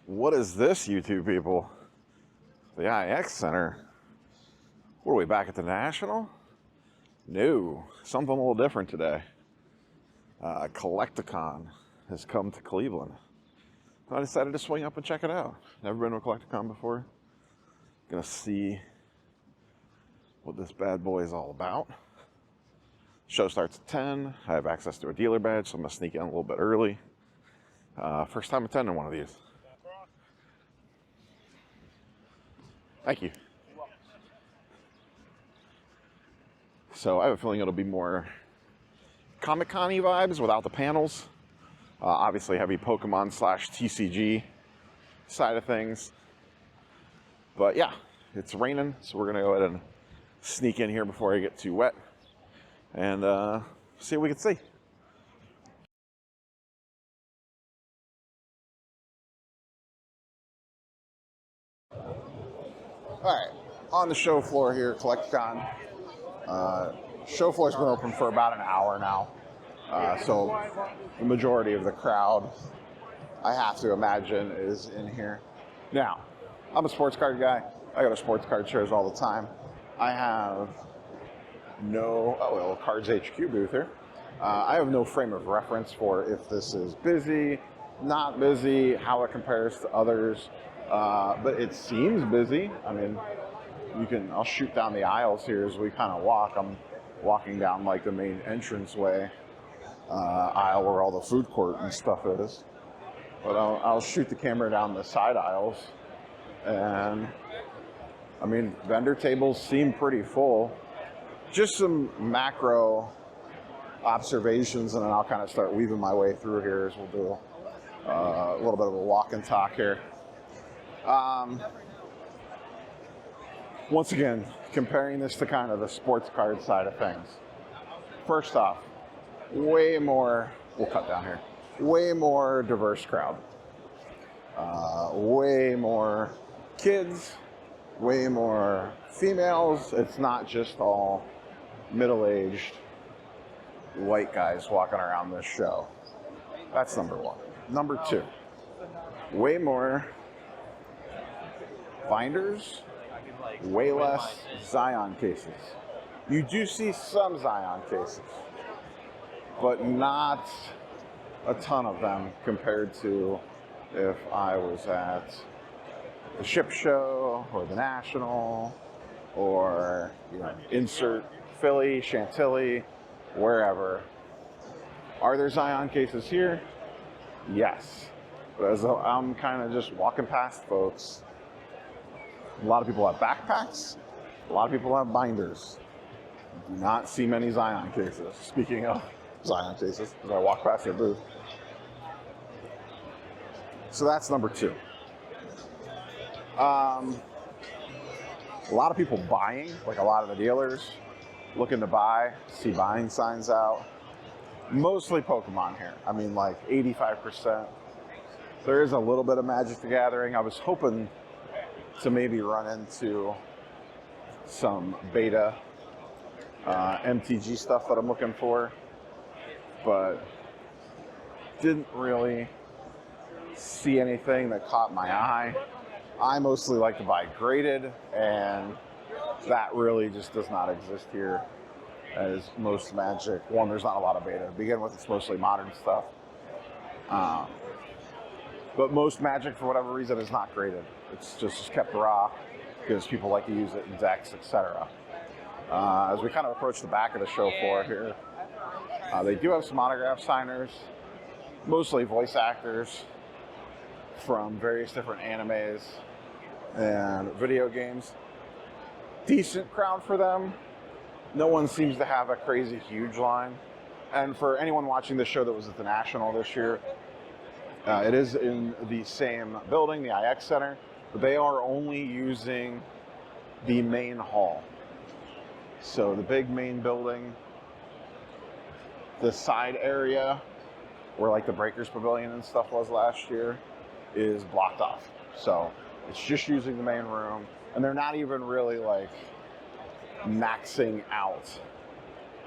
What is this, YouTube people? The IX Center. What are we, back at the National? No, something a little different today. Collecticon has come to Cleveland. I decided to swing up and check it out. Never been to a Collecticon before. Gonna see what this bad boy is all about. Show starts at 10. I have access to a dealer badge, so I'm gonna sneak in a little bit early. First time attending one of these. Thank you. So I have a feeling it'll be more Comic-Con-y vibes without the panels. Obviously heavy Pokemon / TCG side of things. But yeah, it's raining, so we're gonna go ahead and sneak in here before I get too wet and see what we can see. All right, on the show floor here, Collecticon. Show floor's been open for about an hour now, so the majority of the crowd, I have to imagine, is in here. Now, I'm a sports card guy. I go to sports card shows all the time. I have no, Cards HQ booth here. I have no frame of reference for if this is busy, not busy, how it compares to others. But it seems busy. I mean, I'll shoot down the aisles here as we kind of walk. I'm walking down like the main entranceway aisle where all the food court and stuff is. But I'll shoot the camera down the side aisles. And I mean, vendor tables seem pretty full. Just some macro observations, and then I'll kind of start weaving my way through here as we'll do a little bit of a walk and talk here. Once again, comparing this to kind of the sports card side of things. First off, way more, we'll cut down here, way more diverse crowd. Way more kids, way more females. It's not just all middle-aged white guys walking around this show. That's number one. Number two, way more binders, way less Zion cases. You do see some Zion cases, but not a ton of them compared to if I was at the SHIP show or the National or, you know, insert Philly, Chantilly, wherever. Are there Zion cases here? Yes. But as I'm kind of just walking past folks, a lot of people have backpacks, a lot of people have binders. Do not see many Zion cases. Speaking of Zion cases, as I walk past their booth. So that's number two. A lot of people buying, like a lot of the dealers looking to buy, see buying signs out. Mostly Pokemon here. I mean, like 85%. There is a little bit of Magic the Gathering. I was hoping to maybe run into some beta MTG stuff that I'm looking for, but didn't really see anything that caught my eye. I mostly like to buy graded, and that really just does not exist here as most Magic. One, there's not a lot of beta. To begin with, it's mostly modern stuff. But most Magic, for whatever reason, is not graded. It's just kept raw because people like to use it in decks, etc. As we kind of approach the back of the show floor here, they do have some autograph signers, mostly voice actors from various different animes and video games. Decent crowd for them. No one seems to have a crazy huge line. And for anyone watching this show that was at the National this year, it is in the same building, the IX Center, but they are only using the main hall. So the big main building, the side area where like the Breakers Pavilion and stuff was last year is blocked off. So it's just using the main room, and they're not even really like maxing out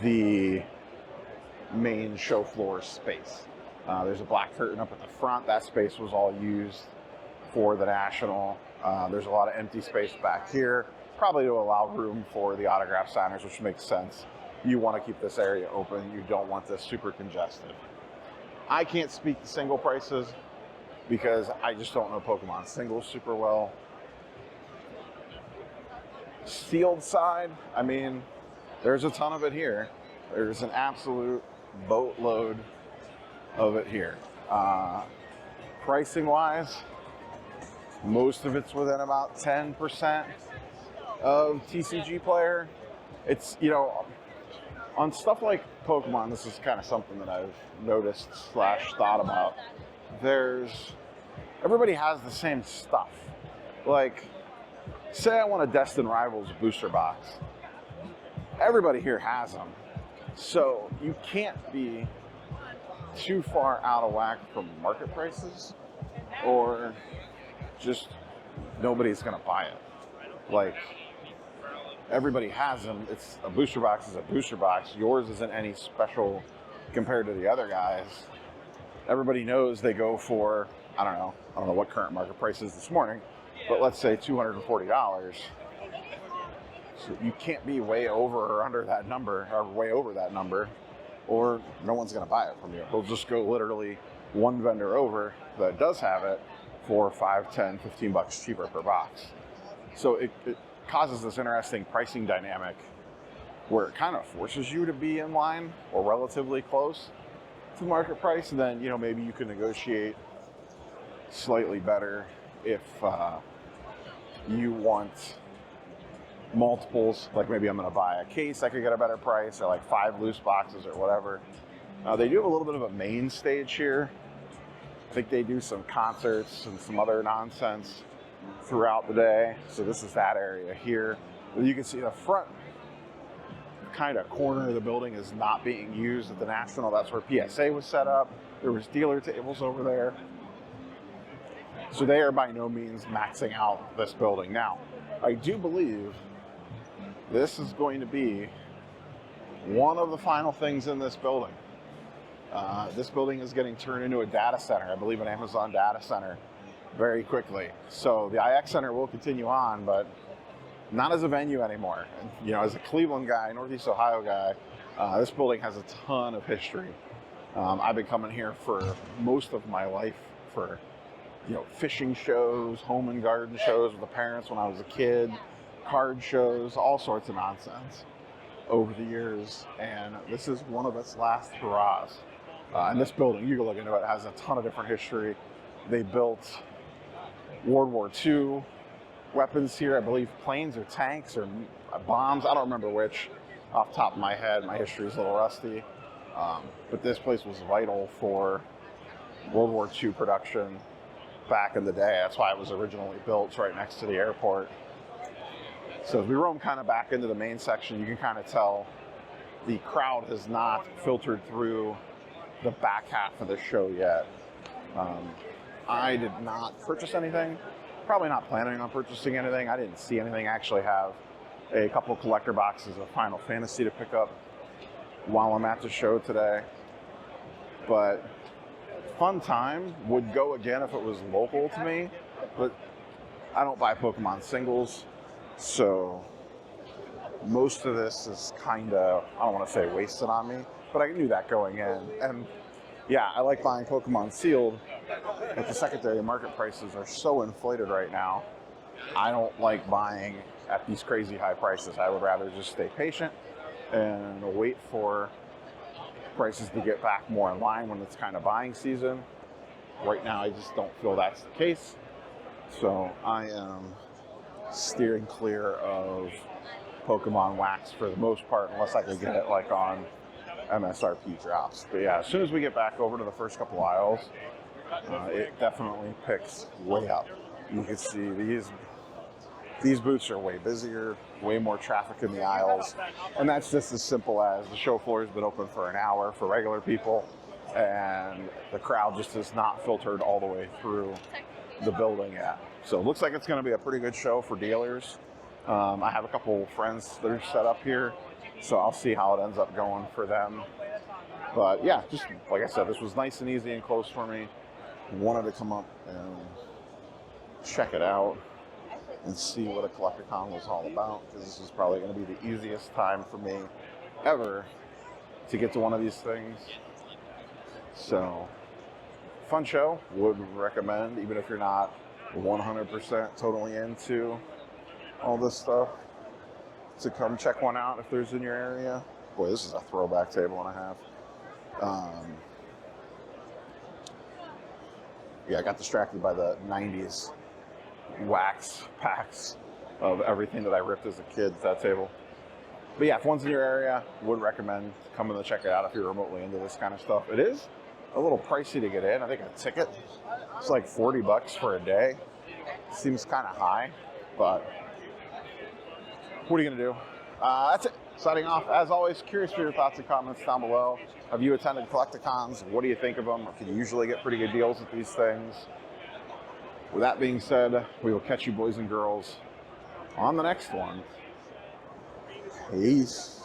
the main show floor space. There's a black curtain up at the front. That space was all used for the National. There's a lot of empty space back here, probably to allow room for the autograph signers, which makes sense. You want to keep this area open. You don't want this super congested. I can't speak to single prices because I just don't know Pokemon singles super well. Sealed side, I mean, there's a ton of it here. There's an absolute boatload of it here. Pricing wise, most of it's within about 10% of TCG Player. It's, you know, on stuff like Pokemon, this is kind of something that I've noticed / thought about. Everybody has the same stuff. Like, say I want a Destined Rivals booster box. Everybody here has them. So you can't be too far out of whack from market prices, or just nobody's gonna buy it. Like, everybody has them. It's a booster box is a booster box. Yours isn't any special compared to the other guys. Everybody knows they go for, I don't know what current market price is this morning, but let's say $240. So you can't be way over or under that number, or way over that number, or no one's going to buy it from you. They'll just go literally one vendor over that does have it for $5, $10, $15 cheaper per box. So it causes this interesting pricing dynamic where it kind of forces you to be in line or relatively close to market price, and then, you know, maybe you can negotiate slightly better if you want multiples. Like, maybe I'm going to buy a case, I could get a better price, or like 5 loose boxes or whatever. They do have a little bit of a main stage here. I think they do some concerts and some other nonsense throughout the day. So this is that area here. You can see the front kind of corner of the building is not being used at the National. That's where PSA was set up. There was dealer tables over there. So they are by no means maxing out this building. Now, I do believe this is going to be one of the final things in this building. This building is getting turned into a data center, I believe an Amazon data center, very quickly. So the IX Center will continue on, but not as a venue anymore. And, you know, as a Cleveland guy, Northeast Ohio guy, this building has a ton of history. I've been coming here for most of my life for, you know, fishing shows, home and garden shows with the parents when I was a kid, card shows, all sorts of nonsense over the years. And this is one of its last hurrahs. And this building, you can look into it, has a ton of different history. They built World War II weapons here, I believe planes or tanks or bombs, I don't remember which off the top of my head. My history is a little rusty. But this place was vital for World War II production back in the day. That's why it was originally built. It's right next to the airport. So as we roam kind of back into the main section, you can kind of tell the crowd has not filtered through the back half of the show yet. I did not purchase anything. Probably not planning on purchasing anything. I didn't see anything. I actually have a couple of collector boxes of Final Fantasy to pick up while I'm at the show today. But fun time, would go again if it was local to me, but I don't buy Pokemon singles, so most of this is kind of, I don't want to say wasted on me, but I knew that going in. And yeah, I like buying Pokemon sealed, but the secondary market prices are so inflated right now. I don't like buying at these crazy high prices. I would rather just stay patient and wait for prices to get back more in line when it's kind of buying season. Right now, I just don't feel that's the case. So I am steering clear of Pokemon wax for the most part, unless I could get it like on MSRP drops. But yeah, as soon as we get back over to the first couple aisles, it definitely picks way up. You can see these booths are way busier, way more traffic in the aisles, and that's just as simple as the show floor has been open for an hour for regular people, and the crowd just is not filtered all the way through the building yet. So it looks like it's going to be a pretty good show for dealers. I have a couple friends that are set up here, so I'll see how it ends up going for them. But yeah, just like I said, this was nice and easy and close for me. Wanted to come up and check it out and see what a Collecticon was all about, because this is probably going to be the easiest time for me ever to get to one of these things. So, fun show. Would recommend, even if you're not 100% totally into all this stuff, to come check one out if there's in your area. Boy, this is a throwback table and a half. Yeah, I got distracted by the 90s wax packs of everything that I ripped as a kid at that table. But yeah, if one's in your area, would recommend coming to check it out if you're remotely into this kind of stuff. It is a little pricey to get in. I think a ticket is like $40 for a day. Seems kind of high, but what are you gonna do? That's it. Signing off. As always, curious for your thoughts and comments down below. Have you attended Collecticons? What do you think of them? Can you usually get pretty good deals with these things? With that being said, we will catch you boys and girls on the next one. Peace.